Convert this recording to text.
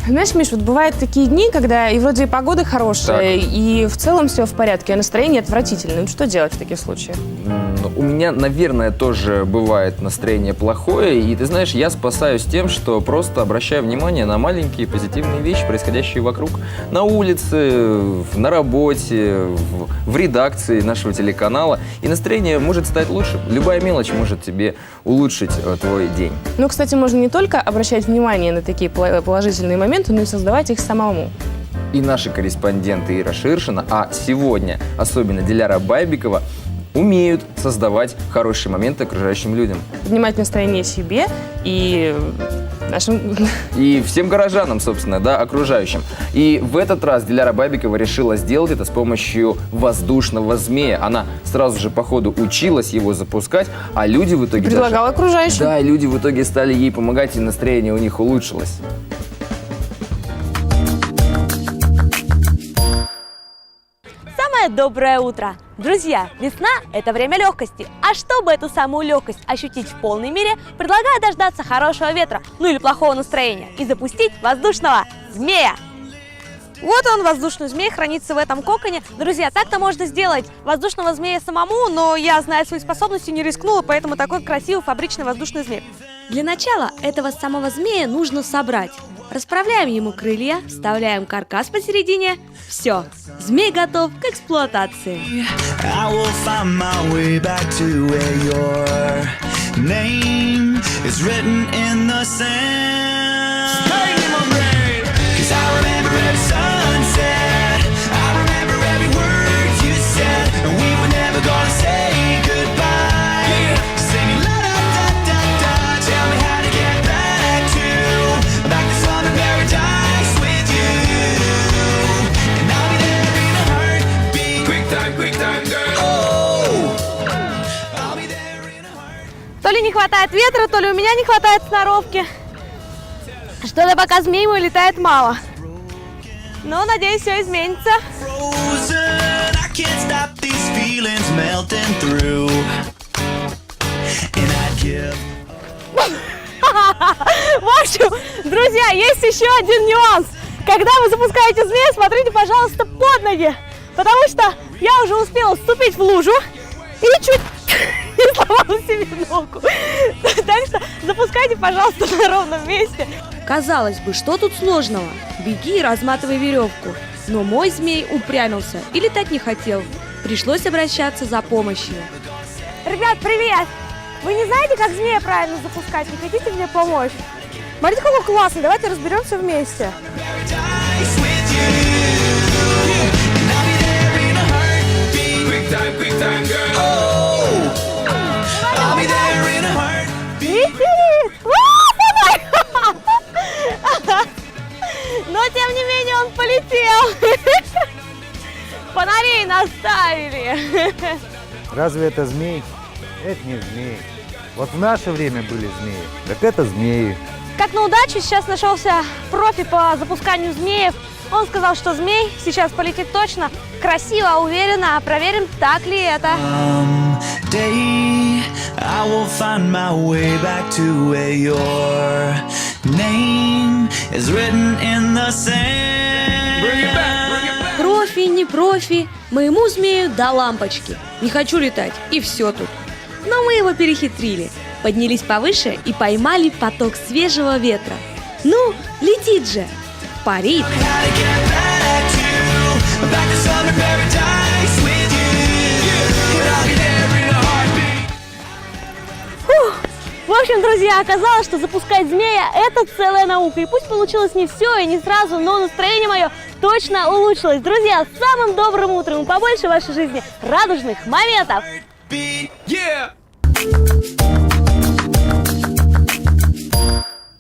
Знаешь, Миш, вот бывают такие дни, когда и вроде и погода хорошая, и в целом все в порядке, а настроение отвратительное. Ну, что делать в таких случаях? У меня, наверное, тоже бывает настроение плохое, и ты знаешь, я спасаюсь тем, что просто обращаю внимание на маленькие позитивные вещи, происходящие вокруг. На улице, на работе, в редакции нашего телеканала. И настроение может стать лучше. Любая мелочь может тебе улучшить твой день. Ну, кстати, можно не только обращать внимание на такие положительные моменты, но и создавать их самому. И наши корреспонденты Ира Ширшина, а сегодня особенно Диляра Байбекова, умеют создавать хорошие моменты окружающим людям. Поднимать настроение себе и нашим... И всем горожанам, собственно, да, окружающим. И в этот раз Диляра Байбекова решила сделать это с помощью воздушного змея. Она сразу же по ходу училась его запускать, а люди в итоге... Предлагала окружающим. Да, и люди в итоге стали ей помогать, и настроение у них улучшилось. Доброе утро! Друзья, весна – это время легкости. А чтобы эту самую легкость ощутить в полной мере, предлагаю дождаться хорошего ветра, ну или плохого настроения, и запустить воздушного змея. Вот он, воздушный змей, хранится в этом коконе. Друзья, так-то можно сделать воздушного змея самому, но я, зная свои способности, не рискнула, поэтому такой красивый фабричный воздушный змей. Для начала этого самого змея нужно собрать. Расправляем ему крылья, вставляем каркас посередине. Все, змей готов к эксплуатации. То ли не хватает ветра, то ли у меня не хватает сноровки. Что-то пока змей мой летает мало. Но, надеюсь, все изменится. В общем, друзья, есть еще один нюанс. Когда вы запускаете змея, смотрите, пожалуйста, под ноги. Потому что я уже успела вступить в лужу и чуть не сломала себе ногу. Так что запускайте, пожалуйста, на ровном месте. Казалось бы, что тут сложного? Беги и разматывай веревку. Но мой змей упрямился и летать не хотел. Пришлось обращаться за помощью. Ребят, привет! Вы не знаете, как змея правильно запускать? Не хотите мне помочь? Смотрите, какой классный, давайте разберемся вместе. Но, тем не менее, он полетел. Фонарей наставили. Разве это змей? Это не змей. Вот в наше время были змеи, так это змеи. Как на удачу, сейчас нашелся профи по запусканию змеев. Он сказал, что змей сейчас полетит точно, красиво, уверенно. Проверим, так ли это. Профи, не профи, моему змею до лампочки. Не хочу летать, и все тут. Но мы его перехитрили. Поднялись повыше и поймали поток свежего ветра. Ну, летит же! Парит! Фух. В общем, друзья, оказалось, что запускать змея – это целая наука. И пусть получилось не все и не сразу, но настроение мое точно улучшилось. Друзья, с самым добрым утром и побольше в вашей жизни радужных моментов! Yeah!